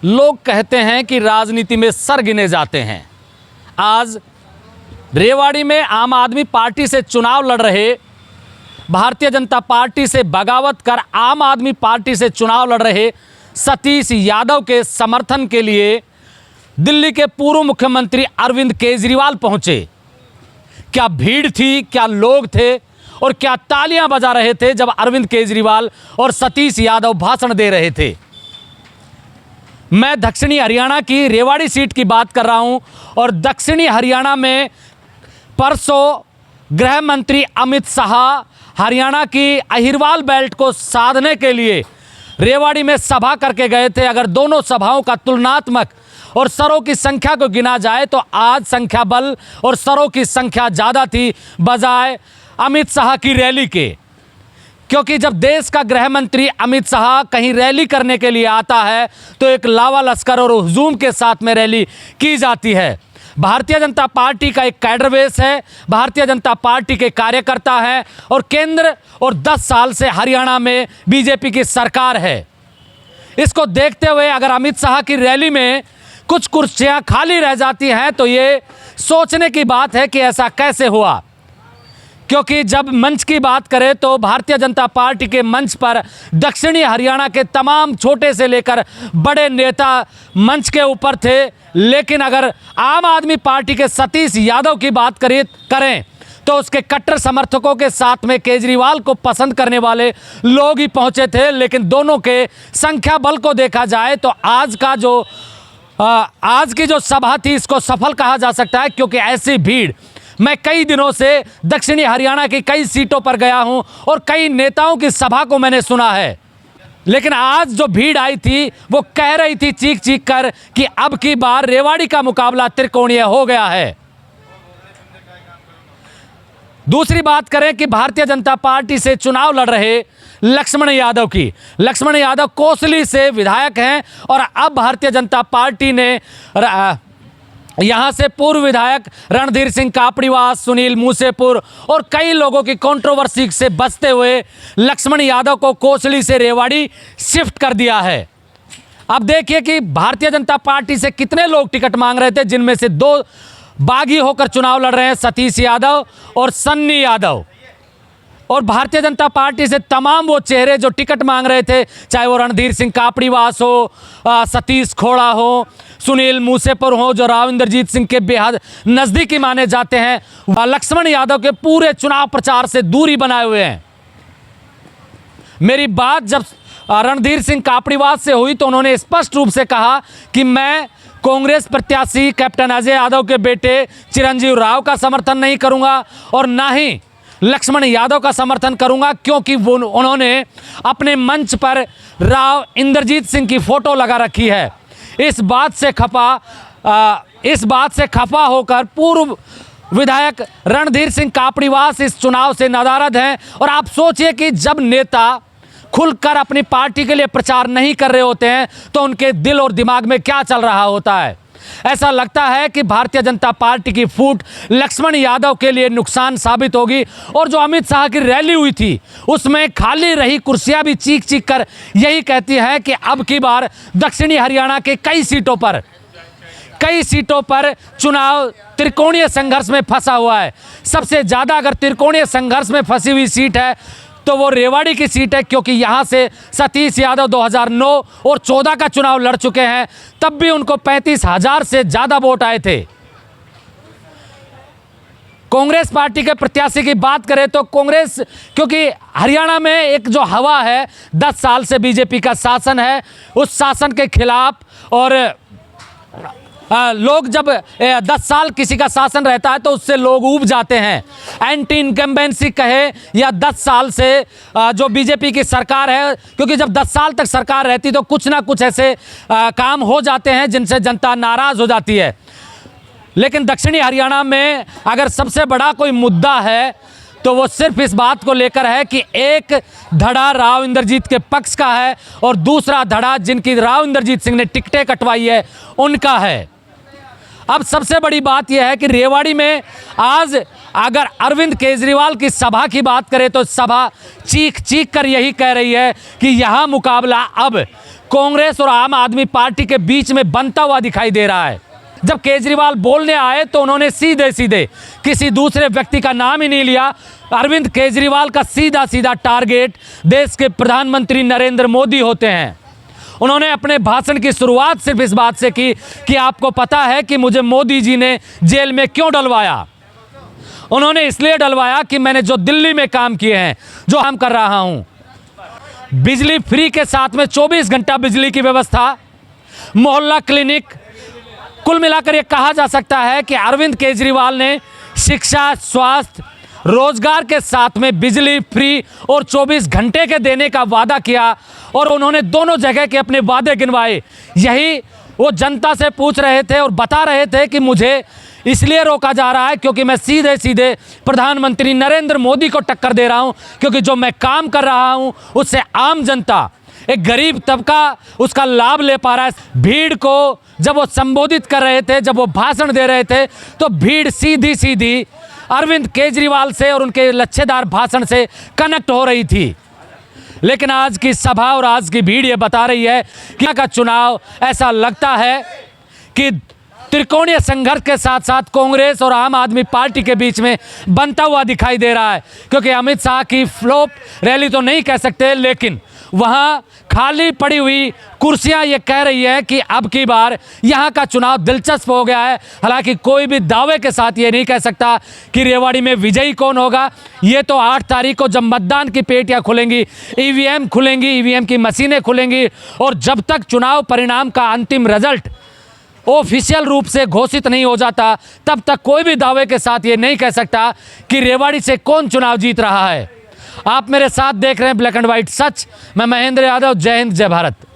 लोग कहते हैं कि राजनीति में सर गिने जाते हैं। आज रेवाड़ी में आम आदमी पार्टी से चुनाव लड़ रहे, भारतीय जनता पार्टी से बगावत कर आम आदमी पार्टी से चुनाव लड़ रहे सतीश यादव के समर्थन के लिए दिल्ली के पूर्व मुख्यमंत्री अरविंद केजरीवाल पहुंचे। क्या भीड़ थी, क्या लोग थे और क्या तालियां बजा रहे थे जब अरविंद केजरीवाल और सतीश यादव भाषण दे रहे थे। मैं दक्षिणी हरियाणा की रेवाड़ी सीट की बात कर रहा हूं और दक्षिणी हरियाणा में परसों गृह मंत्री अमित शाह हरियाणा की अहिरवाल बेल्ट को साधने के लिए रेवाड़ी में सभा करके गए थे। अगर दोनों सभाओं का तुलनात्मक और सरों की संख्या को गिना जाए तो आज संख्या बल और सरों की संख्या ज़्यादा थी बजाय अमित शाह की रैली के, क्योंकि जब देश का गृह मंत्री अमित शाह कहीं रैली करने के लिए आता है तो एक लावा लश्कर और हुजूम के साथ में रैली की जाती है। भारतीय जनता पार्टी का एक कैडर बेस है, भारतीय जनता पार्टी के कार्यकर्ता हैं और केंद्र और 10 साल से हरियाणा में बीजेपी की सरकार है। इसको देखते हुए अगर अमित शाह की रैली में कुछ कुर्सियां खाली रह जाती हैं तो ये सोचने की बात है कि ऐसा कैसे हुआ, क्योंकि जब मंच की बात करें तो भारतीय जनता पार्टी के मंच पर दक्षिणी हरियाणा के तमाम छोटे से लेकर बड़े नेता मंच के ऊपर थे, लेकिन अगर आम आदमी पार्टी के सतीश यादव की बात करें तो उसके कट्टर समर्थकों के साथ में केजरीवाल को पसंद करने वाले लोग ही पहुंचे थे। लेकिन दोनों के संख्या बल को देखा जाए तो आज की जो सभा थी इसको सफल कहा जा सकता है, क्योंकि ऐसी भीड़ मैं कई दिनों से दक्षिणी हरियाणा की कई सीटों पर गया हूं और कई नेताओं की सभा को मैंने सुना है, लेकिन आज जो भीड़ आई थी वो कह रही थी चीख चीख कर कि अब की बार रेवाड़ी का मुकाबला त्रिकोणीय हो गया है। दूसरी बात करें कि भारतीय जनता पार्टी से चुनाव लड़ रहे लक्ष्मण यादव की। लक्ष्मण यादव कोसली से विधायक हैं और अब भारतीय जनता पार्टी ने यहां से पूर्व विधायक रणधीर सिंह कापड़ीवास, सुनील मूसेपुर और कई लोगों की कंट्रोवर्सी से बचते हुए लक्ष्मण यादव को कोसली से रेवाड़ी शिफ्ट कर दिया है। अब देखिए कि भारतीय जनता पार्टी से कितने लोग टिकट मांग रहे थे, जिनमें से 2 बागी होकर चुनाव लड़ रहे हैं, सतीश यादव और सन्नी यादव। और भारतीय जनता पार्टी से तमाम वो चेहरे जो टिकट मांग रहे थे, चाहे वो रणधीर सिंह कापड़ीवास हो, सतीश खोड़ा हो, सुनील मूसेपुर हो जो राव इंद्रजीत सिंह के बेहद नज़दीकी माने जाते हैं, वह लक्ष्मण यादव के पूरे चुनाव प्रचार से दूरी बनाए हुए हैं। मेरी बात जब रणधीर सिंह कापड़ीवास से हुई तो उन्होंने स्पष्ट रूप से कहा कि मैं कांग्रेस प्रत्याशी कैप्टन अजय यादव के बेटे चिरंजीव राव का समर्थन नहीं करूंगा और ना ही लक्ष्मण यादव का समर्थन करूंगा, क्योंकि उन्होंने अपने मंच पर राव इंद्रजीत सिंह की फोटो लगा रखी है। इस बात से खफा होकर पूर्व विधायक रणधीर सिंह कापड़ीवास इस चुनाव से नाराज हैं। और आप सोचिए कि जब नेता खुलकर अपनी पार्टी के लिए प्रचार नहीं कर रहे होते हैं तो उनके दिल और दिमाग में क्या चल रहा होता है। ऐसा लगता है कि भारतीय जनता पार्टी की फूट लक्ष्मण यादव के लिए नुकसान साबित होगी। और जो अमित शाह की रैली हुई थी उसमें खाली रही कुर्सियां भी चीख चीख कर यही कहती हैं कि अब की बार दक्षिणी हरियाणा के कई सीटों पर चुनाव त्रिकोणीय संघर्ष में फंसा हुआ है। सबसे ज़्यादा अगर त्रिकोणीय संघर्ष में फंसी हुई सीट है तो वो रेवाड़ी की सीट है, क्योंकि यहां से सतीश यादव 2009 और 14 का चुनाव लड़ चुके हैं, तब भी उनको 35,000 से ज़्यादा वोट आए थे। कांग्रेस पार्टी के प्रत्याशी की बात करें तो कांग्रेस, क्योंकि हरियाणा में एक जो हवा है 10 साल से बीजेपी का शासन है, उस शासन के खिलाफ और लोग जब 10 साल किसी का शासन रहता है तो उससे लोग ऊब जाते हैं। एंटी इनकम्बेंसी कहे या 10 साल से जो बीजेपी की सरकार है, क्योंकि जब 10 साल तक सरकार रहती तो कुछ ना कुछ ऐसे काम हो जाते हैं जिनसे जनता नाराज़ हो जाती है। लेकिन दक्षिणी हरियाणा में अगर सबसे बड़ा कोई मुद्दा है तो वो सिर्फ इस बात को लेकर है कि एक धड़ा राव इंद्रजीत के पक्ष का है और दूसरा धड़ा जिनकी राव इंद्रजीत सिंह ने टिकटें कटवाई है उनका है। अब सबसे बड़ी बात यह है कि रेवाड़ी में आज अगर अरविंद केजरीवाल की सभा की बात करें तो सभा चीख चीख कर यही कह रही है कि यहाँ मुकाबला अब कांग्रेस और आम आदमी पार्टी के बीच में बनता हुआ दिखाई दे रहा है। जब केजरीवाल बोलने आए तो उन्होंने सीधे सीधे किसी दूसरे व्यक्ति का नाम ही नहीं लिया। अरविंद केजरीवाल का सीधा सीधा टारगेट देश के प्रधानमंत्री नरेंद्र मोदी होते हैं। उन्होंने अपने भाषण की शुरुआत सिर्फ इस बात से की कि आपको पता है कि मुझे मोदी जी ने जेल में क्यों डलवाया। उन्होंने इसलिए डलवाया कि मैंने जो दिल्ली में काम किए हैं, जो काम कर रहा हूं, बिजली फ्री के साथ में 24 घंटा बिजली की व्यवस्था, मोहल्ला क्लिनिक, कुल मिलाकर यह कहा जा सकता है कि अरविंद केजरीवाल ने शिक्षा, स्वास्थ्य, रोजगार के साथ में बिजली फ्री और 24 घंटे के देने का वादा किया। और उन्होंने दोनों जगह के अपने वादे गिनवाए। यही वो जनता से पूछ रहे थे और बता रहे थे कि मुझे इसलिए रोका जा रहा है क्योंकि मैं सीधे सीधे प्रधानमंत्री नरेंद्र मोदी को टक्कर दे रहा हूं, क्योंकि जो मैं काम कर रहा हूं उससे आम जनता, एक गरीब तबका उसका लाभ ले पा रहा है। भीड़ को जब वो संबोधित कर रहे थे, जब वो भाषण दे रहे थे, तो भीड़ सीधी सीधी अरविंद केजरीवाल से और उनके लच्छेदार भाषण से कनेक्ट हो रही थी। लेकिन आज की सभा और आज की भीड़ ये बता रही है कि यहाँ का चुनाव ऐसा लगता है कि त्रिकोणीय संघर्ष के साथ साथ कांग्रेस और आम आदमी पार्टी के बीच में बनता हुआ दिखाई दे रहा है। क्योंकि अमित शाह की फ्लॉप रैली तो नहीं कह सकते, लेकिन वहां खाली पड़ी हुई कुर्सियां ये कह रही है कि अब की बार यहां का चुनाव दिलचस्प हो गया है। हालांकि कोई भी दावे के साथ ये नहीं कह सकता कि रेवाड़ी में विजयी कौन होगा। ये तो 8 तारीख को जब मतदान की पेटियां खुलेंगी, ईवीएम खुलेंगी, ईवीएम की मशीनें खुलेंगी, और जब तक चुनाव परिणाम का अंतिम रिजल्ट ऑफिशियल रूप से घोषित नहीं हो जाता, तब तक कोई भी दावे के साथ ये नहीं कह सकता कि रेवाड़ी से कौन चुनाव जीत रहा है। आप मेरे साथ देख रहे हैं ब्लैक एंड व्हाइट सच। मैं महेंद्र यादव। जय हिंद, जय भारत।